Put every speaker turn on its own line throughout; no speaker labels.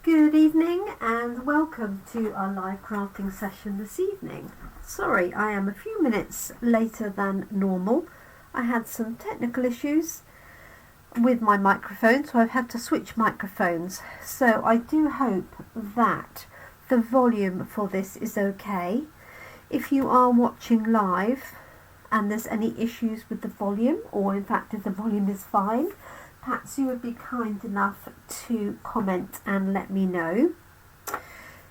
Good evening and welcome to our live crafting session this evening. Sorry, I am a few minutes later than normal. I had some technical issues with my microphone, so I've had to switch microphones. So I do hope that the volume for this is okay. If you are watching live and there's any issues with the volume, or in fact if the volume is fine, perhaps you would be kind enough to comment and let me know.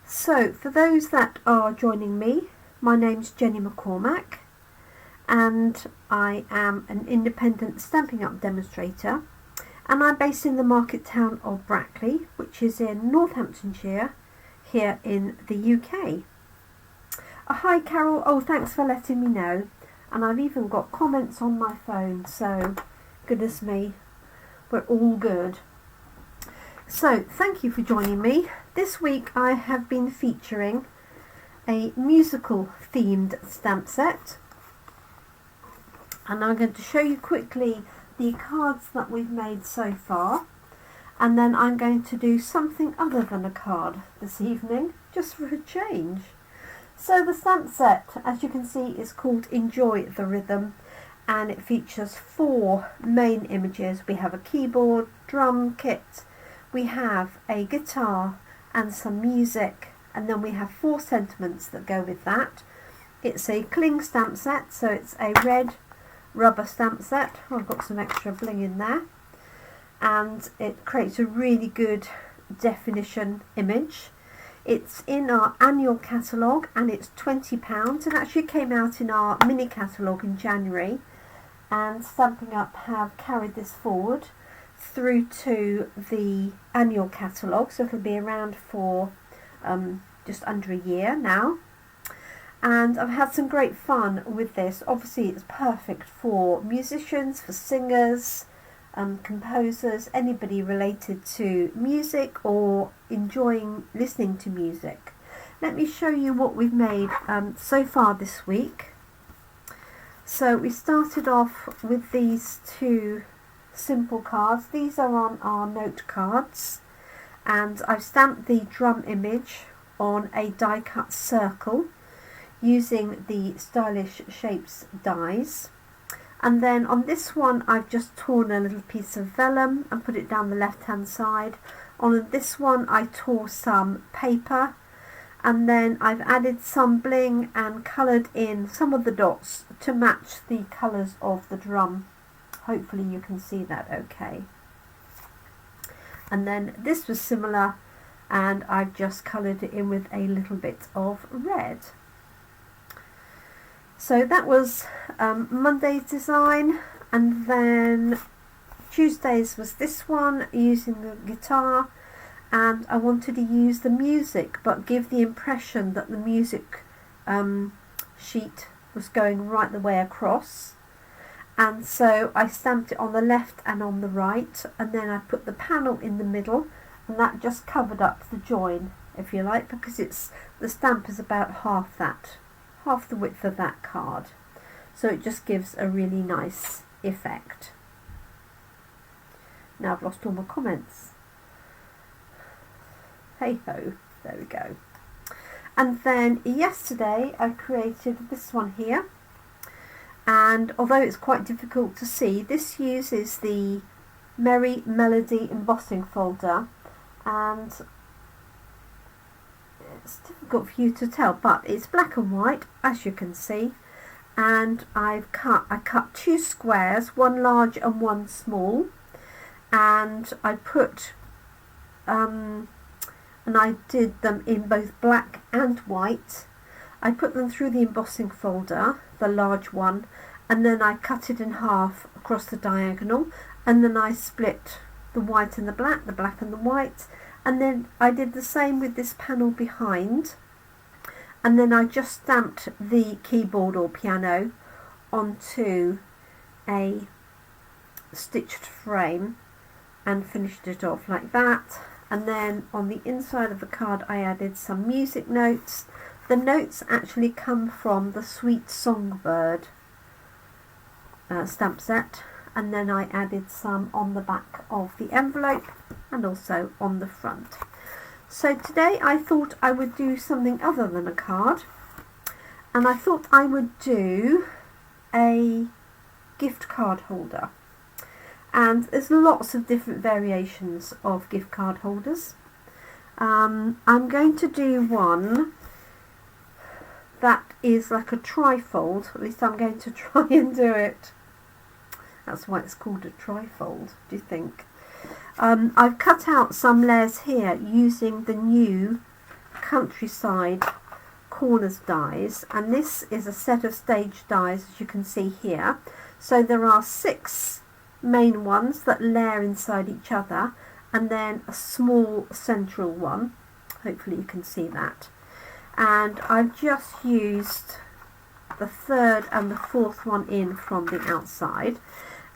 So for those that are joining me, my name's Jenny McCormack and I am an independent Stampin' Up demonstrator, and I'm based in the market town of Brackley, which is in Northamptonshire here in the UK. Hi Carol, oh thanks for letting me know, and I've even got comments on my phone, so goodness me, we're all good. So thank you for joining me. This week I have been featuring a musical themed stamp set, and I'm going to show you quickly the cards that we've made so far, and then I'm going to do something other than a card this evening, just for a change. So the stamp set, as you can see, is called Enjoy the Rhythm, and it features 4 main images. We have a keyboard, drum kit, we have a guitar and some music, and then we have 4 sentiments that go with that. It's a cling stamp set, so it's a red rubber stamp set. Oh, I've got some extra bling in there, and it creates a really good definition image. It's in our annual catalogue and it's £20. It actually came out in our mini catalogue in January, and Stampin' Up have carried this forward through to the annual catalogue, so it'll be around for just under a year now. And I've had some great fun with this. Obviously it's perfect for musicians, for singers, composers, anybody related to music or enjoying listening to music. Let me show you what we've made so far this week. So we started off with these 2 simple cards. These are on our note cards, and I've stamped the drum image on a die cut circle using the Stylish Shapes dies. And then on this one I've just torn a little piece of vellum and put it down the left hand side. On this one I tore some paper, and then I've added some bling and coloured in some of the dots to match the colours of the drum. Hopefully you can see that okay. And then this was similar, and I've just coloured it in with a little bit of red. So that was Monday's design, and then Tuesday's was this one using the guitar, and I wanted to use the music but give the impression that the music sheet was going right the way across, and so I stamped it on the left and on the right, and then I put the panel in the middle, and that just covered up the join, if you like, because the stamp is about half the width of that card, so it just gives a really nice effect. Now I've lost all my comments. Hey ho, there we go. And then yesterday I created this one here, and although it's quite difficult to see, this uses the Merry Melody embossing folder, and it's difficult for you to tell, but it's black and white as you can see, and I cut 2 squares, one large and one small, and I put and I did them in both black and white. I put them through the embossing folder, the large one, and then I cut it in half across the diagonal, and then I split the white and the black and the white, and then I did the same with this panel behind, and then I just stamped the keyboard or piano onto a stitched frame and finished it off like that. And then on the inside of the card I added some music notes. The notes actually come from the Sweet Songbird stamp set, and then I added some on the back of the envelope and also on the front. So today I thought I would do something other than a card, and I thought I would do a gift card holder. And there's lots of different variations of gift card holders. I'm going to do one that is like a trifold. At least I'm going to try and do it. That's why it's called a trifold, do you think? I've cut out some layers here using the new Countryside Corners dies, and this is a set of stage dies, as you can see here. So there are 6 main ones that layer inside each other, and then a small central one. Hopefully you can see that. And I've just used the 3rd and the 4th one in from the outside,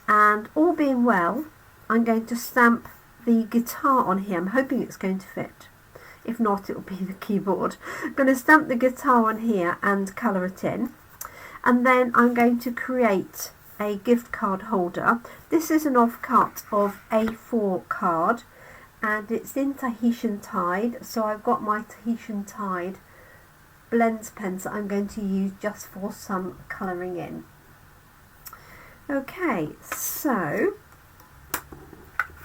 and all being well, I'm going to stamp the guitar on here. I'm hoping it's going to fit. If not, it will be the keyboard. I'm going to stamp the guitar on here and colour it in. And then I'm going to create a gift card holder. This is an offcut of A4 card, and it's in Tahitian Tide. So I've got my Tahitian Tide blends pens that I'm going to use just for some colouring in. Okay, so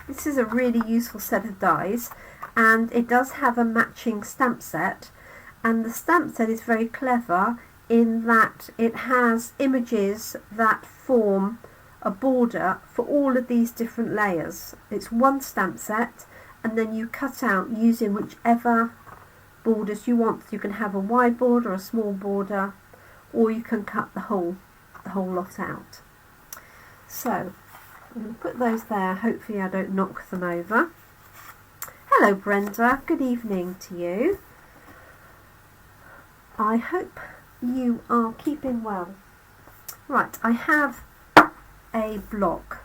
this is a really useful set of dies, and it does have a matching stamp set, and the stamp set is very clever in that it has images that form a border for all of these different layers. It's one stamp set, and then you cut out using whichever borders you want. You can have a wide border, a small border, or you can cut the whole lot out. So I'm going to put those there. Hopefully I don't knock them over. Hello Brenda, good evening to you. I hope you are keeping well. Right, I have a block,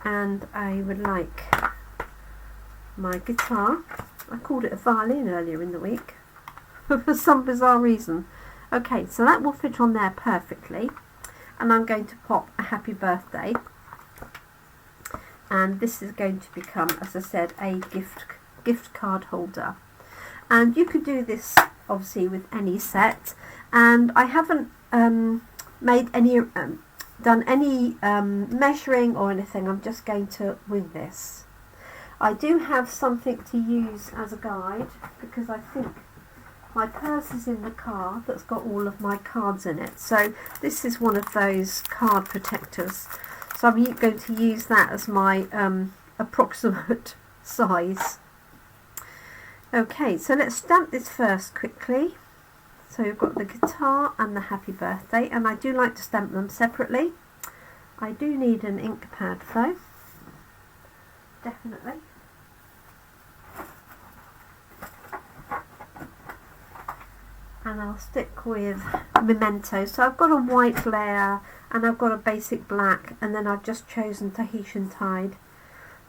and I would like my guitar. I called it a violin earlier in the week for some bizarre reason. Okay, so that will fit on there perfectly, and I'm going to pop a happy birthday, and this is going to become, as I said, a gift card holder. And you could do this obviously with any set, and I haven't made any done any measuring or anything. I'm just going to wing this. I do have something to use as a guide, because I think my purse is in the car that's got all of my cards in it. So this is one of those card protectors. So I'm going to use that as my approximate size. Okay, so let's stamp this first quickly. So we've got the guitar and the happy birthday, and I do like to stamp them separately. I do need an ink pad though, definitely. And I'll stick with Memento. So I've got a white layer, and I've got a basic black, and then I've just chosen Tahitian Tide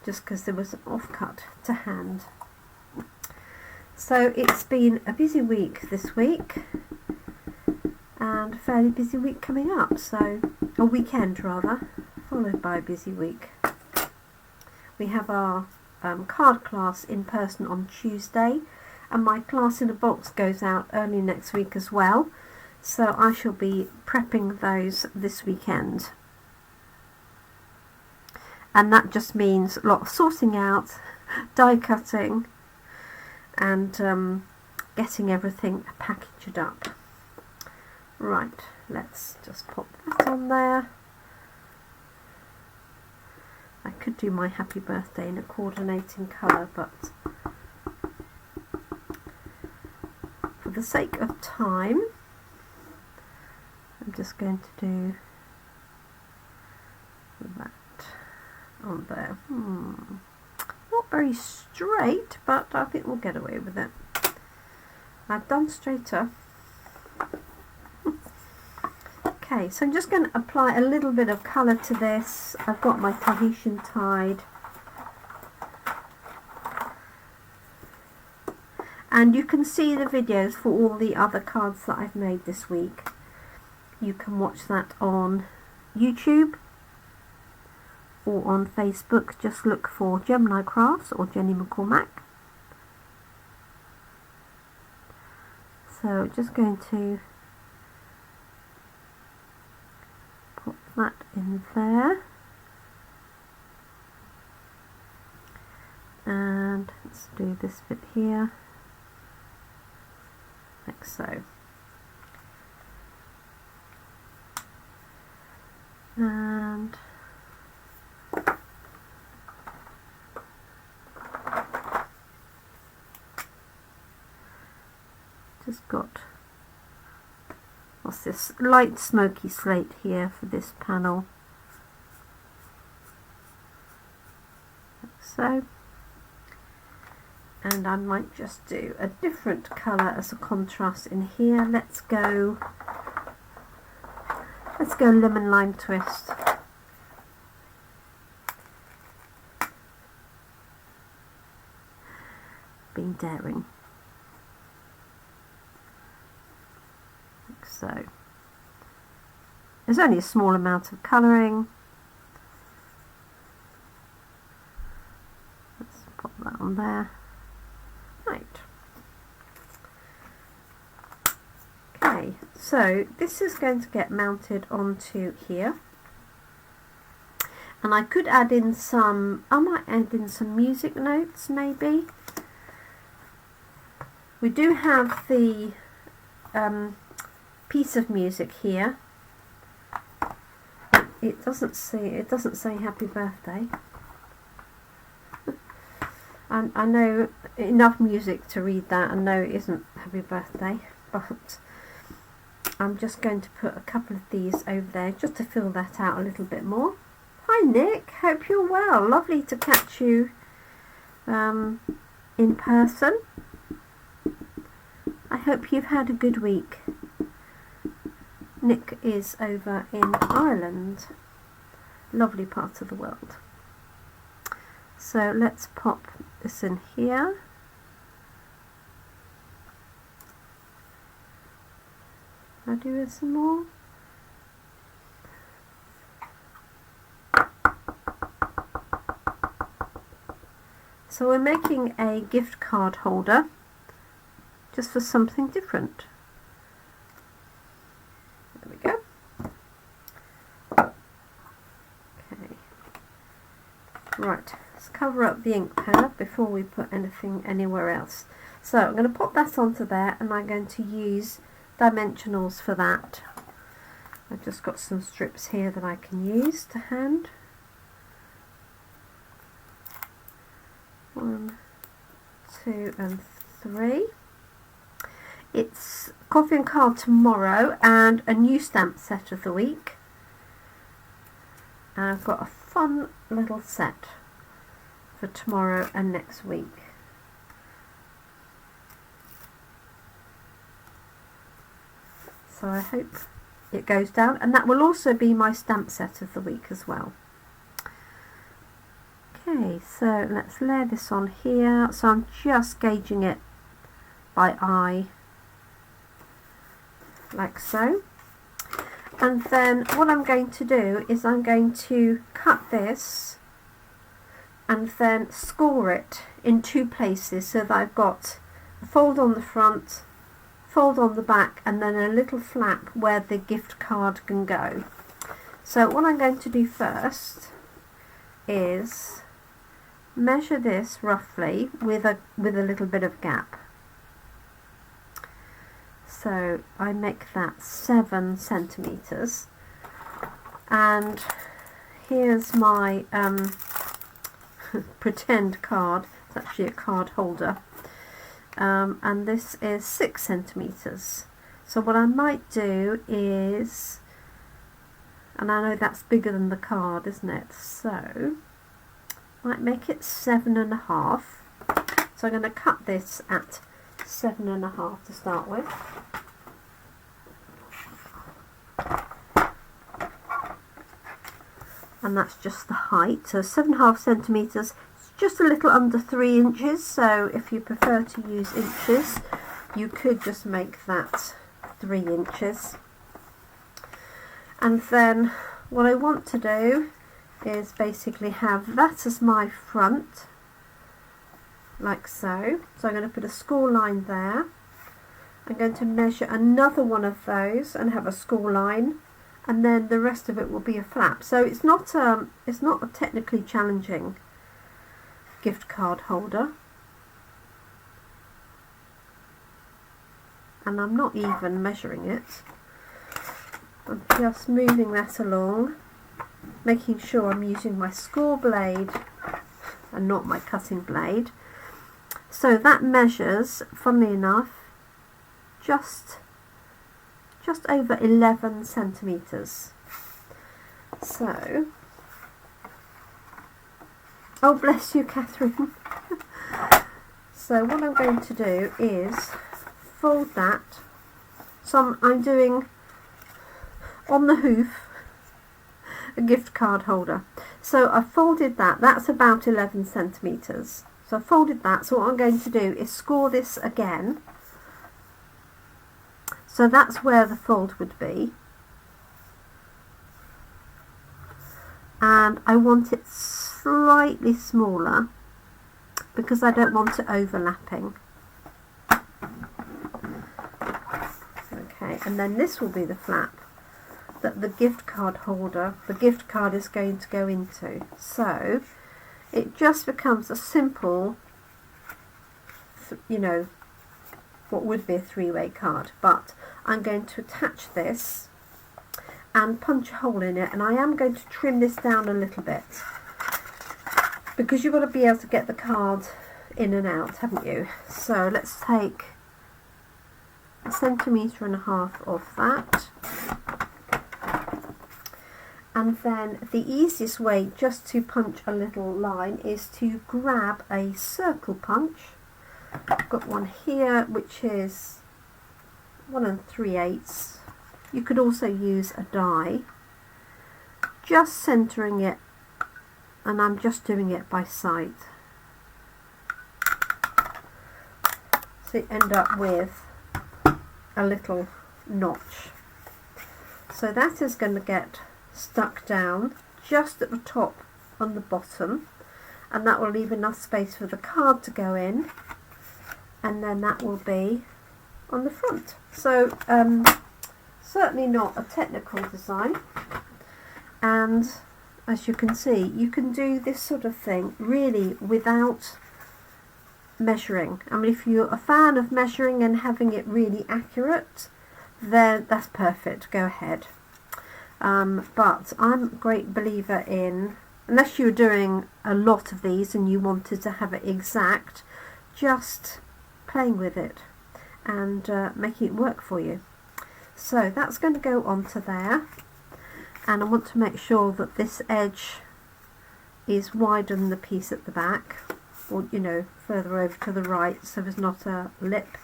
just because there was an offcut to hand. So it's been a busy week this week, and a fairly busy week coming up, so a weekend rather, followed by a busy week. We have our card class in person on Tuesday, and my class in a box goes out early next week as well, so I shall be prepping those this weekend. And that just means a lot of sorting out, die cutting, and getting everything packaged up. Right, let's just pop that on there. I could do my happy birthday in a coordinating colour, but for the sake of time, I'm just going to do that on there. Not very straight, but I think we'll get away with it. I've done straighter. Okay, so I'm just going to apply a little bit of colour to this. I've got my Tahitian Tide. And you can see the videos for all the other cards that I've made this week. You can watch that on YouTube or on Facebook. Just look for Jemini Crafts or Jenny McCormack. So just going to put that in there, and let's do this bit here, like so. And just got, what's this, light smoky slate here for this panel, like so. And I might just do a different colour as a contrast in here. Let's go lemon lime twist. Being daring. Like so. There's only a small amount of colouring. Let's pop that on there. Right. Okay, so this is going to get mounted onto here, and I could add in some, I might add in some music notes maybe. We do have the piece of music here. It doesn't say happy birthday. And I know enough music to read that and know it isn't happy birthday, but I'm just going to put a couple of these over there just to fill that out a little bit more. Hi Nick, hope you're well. Lovely to catch you in person. I hope you've had a good week. Nick is over in Ireland, lovely part of the world. So let's pop this in here. I'll do some more. So we're making a gift card holder just for something different. There we go. Okay. Right. Let's cover up the ink pad before we put anything anywhere else. So I'm going to pop that onto there, and I'm going to use dimensionals for that. I've just got some strips here that I can use to hand. 1, 2 and 3. It's coffee and card tomorrow and a new stamp set of the week. And I've got a fun little set for tomorrow and next week. So I hope it goes down, and that will also be my stamp set of the week as well. Okay, so let's layer this on here. So I'm just gauging it by eye, like so. And then what I'm going to do is I'm going to cut this and then score it in 2 places, so that I've got a fold on the front, fold on the back, and then a little flap where the gift card can go. So what I'm going to do first is measure this roughly with a little bit of gap. So I make that 7 centimeters, and here's my pretend card. It's actually a card holder, and this is 6 centimeters. So what I might do is, and I know that's bigger than the card, isn't it? So might make it 7.5. So I'm going to cut this at 7.5 to start with. And that's just the height, so 7.5 centimeters, it's just a little under 3 inches. So if you prefer to use inches, you could just make that 3 inches. And then what I want to do is basically have that as my front, like so. So I'm going to put a score line there, I'm going to measure another one of those and have a score line, and then the rest of it will be a flap. So it's not a technically challenging gift card holder, and I'm not even measuring it. I'm just moving that along, making sure I'm using my score blade and not my cutting blade. So that measures, funnily enough, just over 11 centimetres. So, oh bless you, Catherine. So what I'm going to do is fold that. So I'm doing on the hoof a gift card holder. So I folded that. That's about 11 centimetres. So I folded that. So what I'm going to do is score this again. So that's where the fold would be, and I want it slightly smaller because I don't want it overlapping. Okay, and then this will be the flap that the gift card holder, the gift card is going to go into. So it just becomes a simple, you know, what would be a three-way card, but I'm going to attach this and punch a hole in it, and I am going to trim this down a little bit because you've got to be able to get the card in and out, haven't you? So let's take 1.5 centimetres of that, and then the easiest way just to punch a little line is to grab a circle punch. I've got one here which is 1 3/8. You could also use a die, just centering it, and I'm just doing it by sight, so you end up with a little notch. So that is going to get stuck down just at the top on the bottom, and that will leave enough space for the card to go in, and then that will be on the front. So certainly not a technical design, and as you can see, you can do this sort of thing really without measuring. I mean, if you're a fan of measuring and having it really accurate, then that's perfect, go ahead. But I'm a great believer in, unless you're doing a lot of these and you wanted to have it exact, just playing with it and making it work for you. So that's going to go onto there, and I want to make sure that this edge is wider than the piece at the back, or you know, further over to the right, so there's not a lip.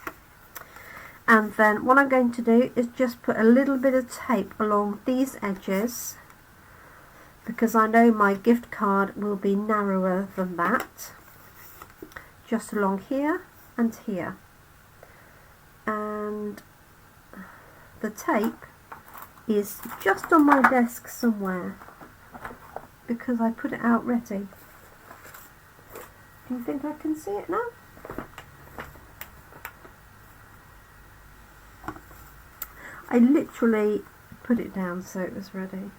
And then what I'm going to do is just put a little bit of tape along these edges, because I know my gift card will be narrower than that, just along here and here. And the tape is just on my desk somewhere because I put it out ready. Do you think I can see it now? I literally put it down so it was ready.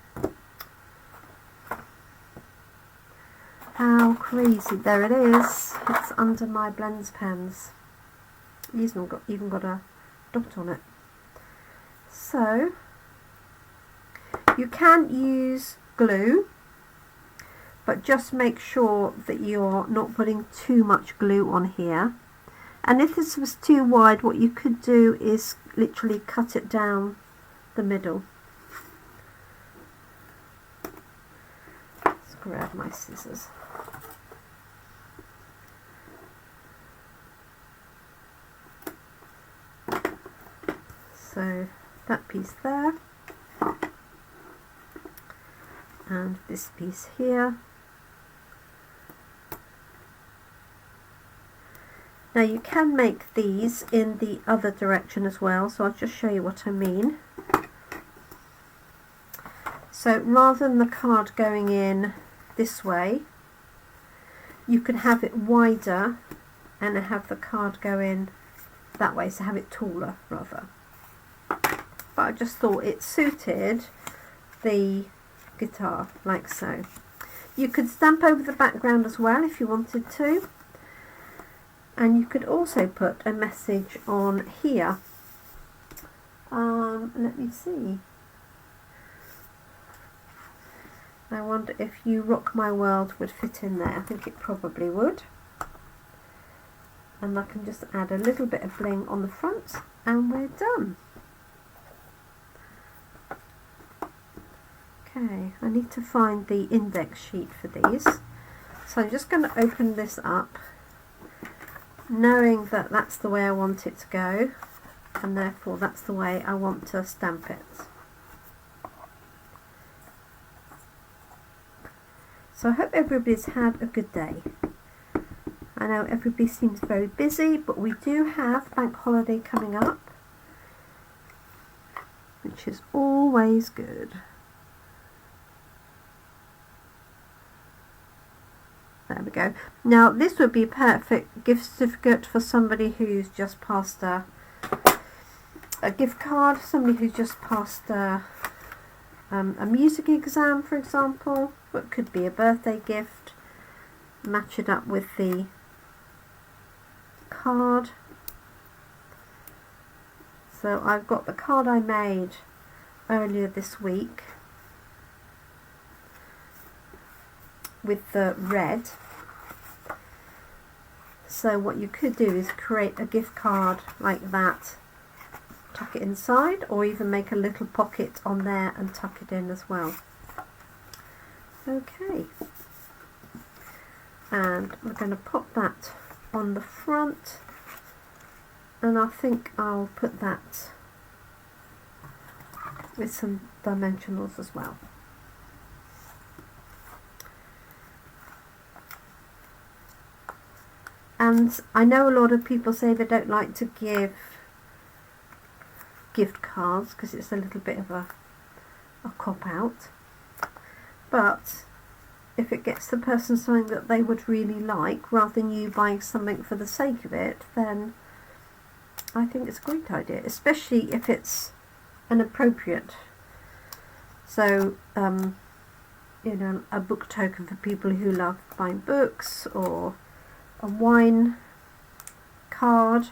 How crazy. There it is. It's under my blends pens. It's even got a dot on it. So you can use glue, but just make sure that you're not putting too much glue on here. And if this was too wide, what you could do is literally cut it down the middle. Let's grab my scissors. So that piece there, and this piece here. Now you can make these in the other direction as well, so I'll just show you what I mean. So rather than the card going in this way, you can have it wider and have the card go in that way, so have it taller rather. But I just thought it suited the guitar like so. You could stamp over the background as well if you wanted to, and you could also put a message on here. Let me see. I wonder if You Rock My World would fit in there. I think it probably would. And I can just add a little bit of bling on the front and we're done. Okay, I need to find the index sheet for these. So I'm just going to open this up, knowing that that's the way I want it to go, and therefore that's the way I want to stamp it. So I hope everybody's had a good day. I know everybody seems very busy, but we do have bank holiday coming up, which is always good. There we go. Now this would be a perfect gift certificate for somebody who's just passed a gift card, somebody who's just passed a music exam, for example. It could be a birthday gift. Match it up with the card. So I've got the card I made earlier this week with the red. So what you could do is create a gift card like that, tuck it inside, or even make a little pocket on there and tuck it in as well. Okay, and we're going to pop that on the front, and I think I'll put that with some dimensionals as well. And I know a lot of people say they don't like to give gift cards because it's a little bit of a cop-out. But if it gets the person something that they would really like, rather than you buying something for the sake of it, then I think it's a great idea, especially if it's an appropriate. So, you know, a book token for people who love buying books, or a wine card,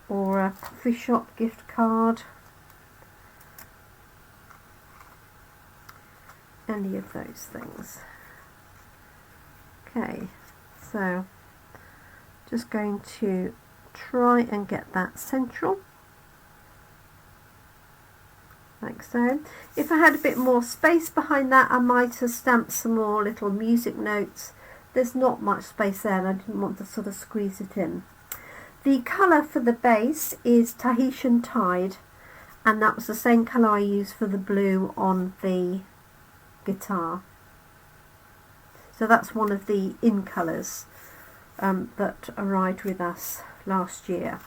or a coffee shop gift card. Any of those things. Okay, so just going to try and get that central, like so. If I had a bit more space behind that, I might have stamped some more little music notes. There's not much space there and I didn't want to sort of squeeze it in. The colour for the base is Tahitian Tide, and that was the same colour I used for the blue on the guitar. So that's one of the in colours that arrived with us last year.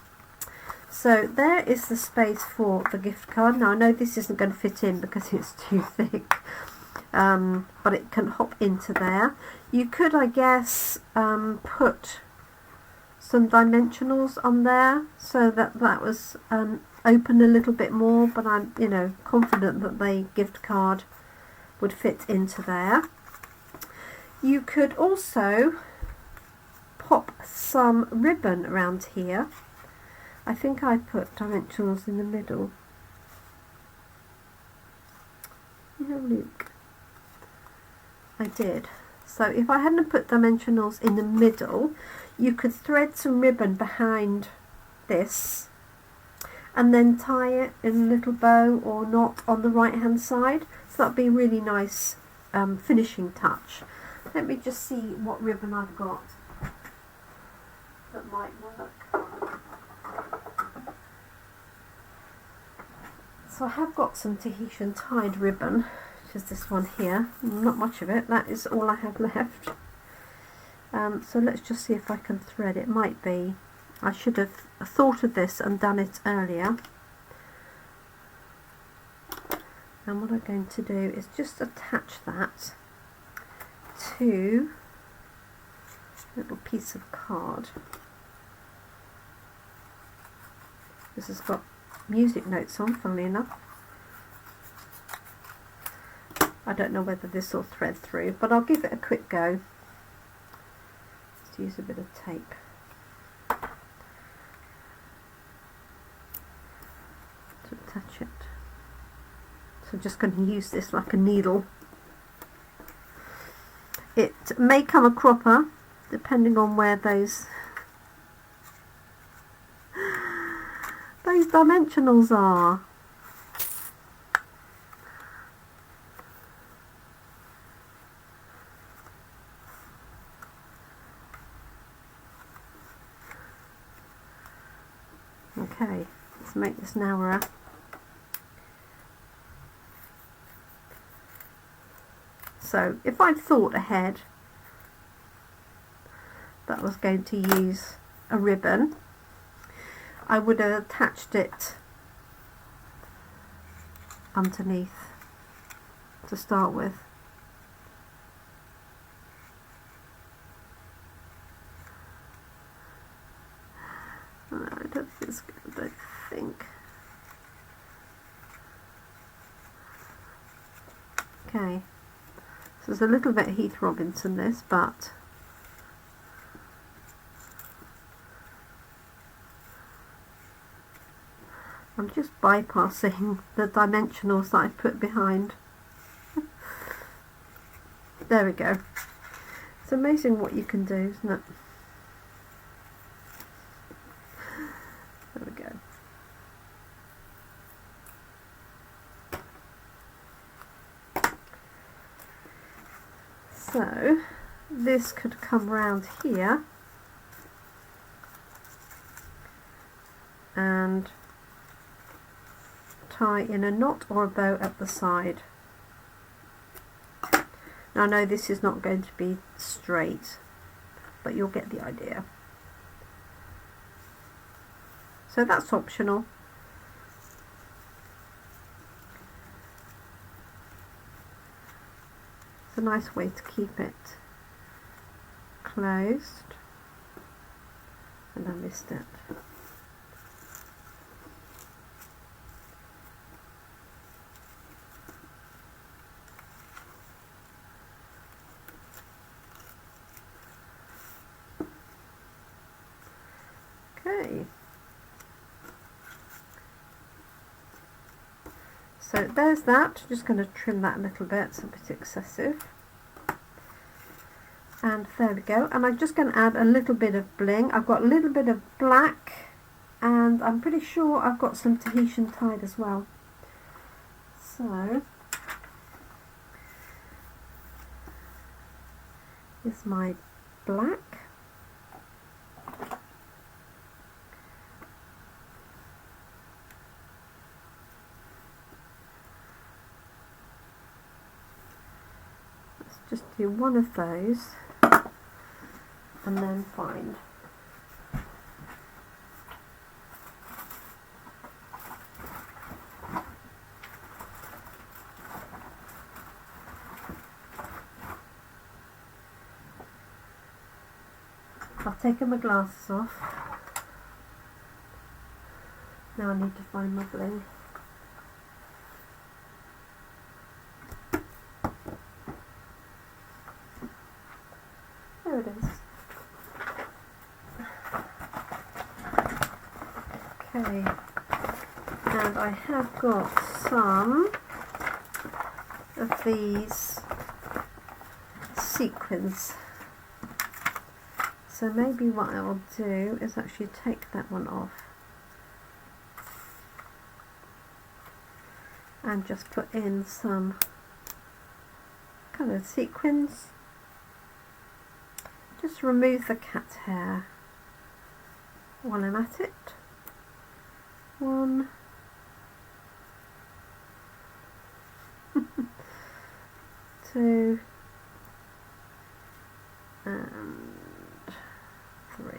So there is the space for the gift card. Now I know this isn't going to fit in because it's too thick, but it can hop into there. You could, I guess, put some dimensionals on there so that that was open a little bit more, but I'm, you know, confident that the gift card would fit into there. You could also pop some ribbon around here. I think I put dimensionals in the middle. Yeah, look, I did. So if I hadn't put dimensionals in the middle, you could thread some ribbon behind this and then tie it in a little bow or knot on the right hand side. So that'd be a really nice finishing touch. Let me just see what ribbon I've got that might work. So I have got some Tahitian Tide ribbon, which is this one here. Not much of it, that is all I have left. So let's just see if I can thread it. Might be, I should have thought of this and done it earlier. And what I'm going to do is just attach that to a little piece of card. This has got music notes on, funnily enough. I don't know whether this will thread through, but I'll give it a quick go. Let's use a bit of tape. To attach it. So I'm just going to use this like a needle. It may come a cropper, depending on where those dimensionals are. Okay, let's make this narrower. So if I'd thought ahead that I was going to use a ribbon, I would have attached it underneath to start with. No, I don't think it's good, I don't think. Okay, so there's a little bit of Heath Robinson this, but I'm just bypassing the dimensionals that I put behind. There we go. It's amazing what you can do, isn't it? There we go. So this could come round here and tie in a knot or a bow at the side. Now I know this is not going to be straight, but you'll get the idea. So that's optional. It's a nice way to keep it closed. And I missed it. Okay. So there's that. Just going to trim that a little bit, it's a bit excessive. And there we go. And I'm just going to add a little bit of bling. I've got a little bit of black, and I'm pretty sure I've got some Tahitian Tide as well. So here's my black. Just do one of those and then find. I've taken my glasses off. Now I need to find my bling. There it is. Okay, and I have got some of these sequins. So maybe what I'll do is actually take that one off and just put in some coloured sequins. Just remove the cat hair while I'm at it. 1, 2, and 3.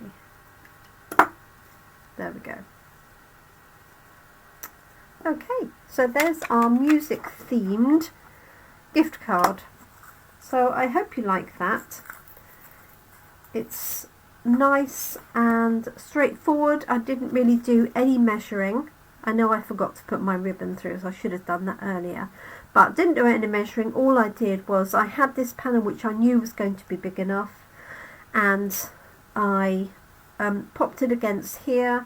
There we go. Okay, so there's our music themed gift card. So I hope you like that. It's nice and straightforward. I didn't really do any measuring. I know I forgot to put my ribbon through, so I should have done that earlier, but didn't do any measuring. All I did was I had this panel which I knew was going to be big enough, and I popped it against here.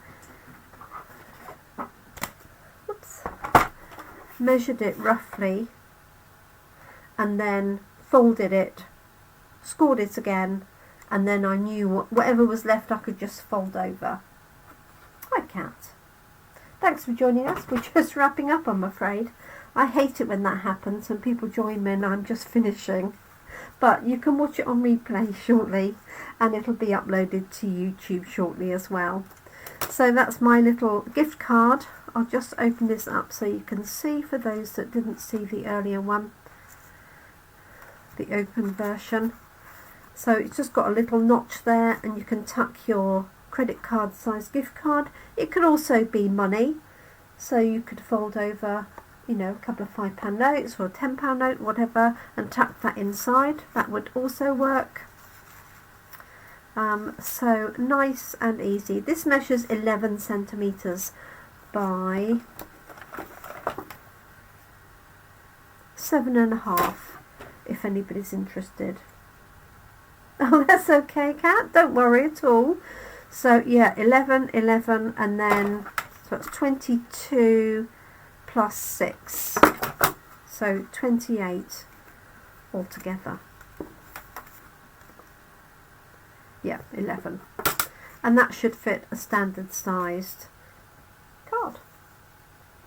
Oops. Measured it roughly, and then folded it, scored it again, and then I knew whatever was left I could just fold over. Hi cat. Thanks for joining us. We're just wrapping up, I'm afraid. I hate it when that happens and people join me and I'm just finishing. But you can watch it on replay shortly, and it'll be uploaded to YouTube shortly as well. So that's my little gift card. I'll just open this up so you can see, for those that didn't see the earlier one, the open version. So it's just got a little notch there, and you can tuck your credit card size gift card. It could also be money, so you could fold over, you know, a couple of £5 notes or a £10 note, whatever, and tuck that inside. That would also work. So nice and easy. This measures 11 centimetres by 7.5, if anybody's interested. Oh, that's okay, Kat, don't worry at all. So yeah, 11, 11, and then so it's 22 plus 6, so 28 altogether. Yeah, 11, and that should fit a standard sized card.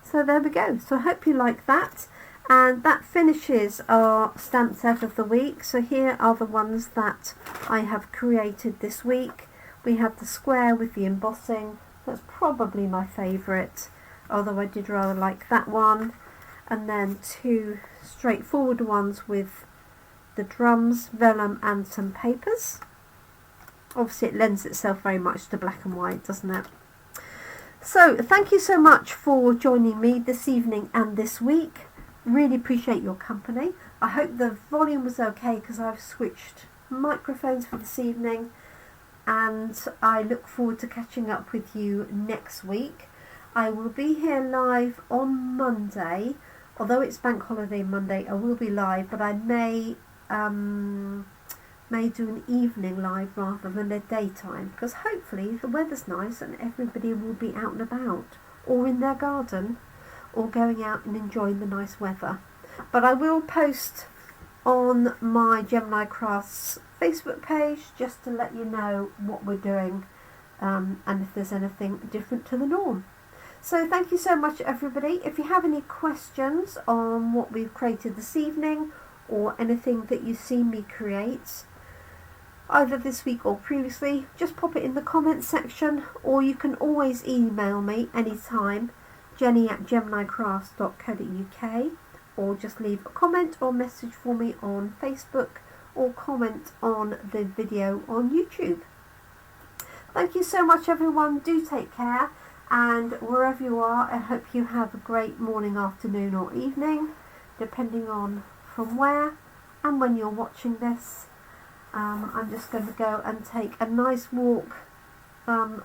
So there we go. So I hope you like that, and that finishes our stamp set of the week. So here are the ones that I have created this week. We have the square with the embossing. That's probably my favourite, although I did rather like that one. And then two straightforward ones with the drums, vellum and some papers. Obviously it lends itself very much to black and white, doesn't it? So thank you so much for joining me this evening and this week. Really appreciate your company. I hope the volume was okay, because I've switched microphones for this evening, and I look forward to catching up with you next week. I will be here live on Monday. Although it's bank holiday Monday, I will be live, but I may do an evening live rather than a daytime, because hopefully the weather's nice and everybody will be out and about, or in their garden, or going out and enjoying the nice weather. But I will post on my Gemini Crafts Facebook page just to let you know what we're doing, and if there's anything different to the norm. So thank you so much, everybody. If you have any questions on what we've created this evening, or anything that you've seen me create either this week or previously, just pop it in the comments section, or you can always email me anytime, jenny@geminicrafts.co.uk, or just leave a comment or message for me on Facebook, or comment on the video on YouTube. Thank you so much, everyone. Do take care, and wherever you are, I hope you have a great morning, afternoon or evening, depending on from where and when you're watching this. I'm just going to go and take a nice walk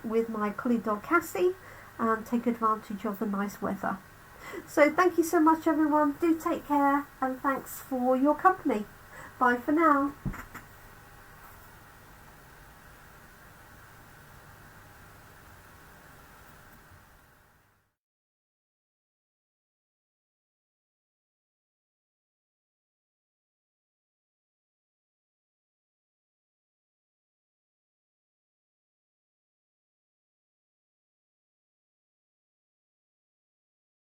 with my collie dog Cassie, and take advantage of the nice weather. So thank you so much, everyone. Do take care, and thanks for your company. Bye for now.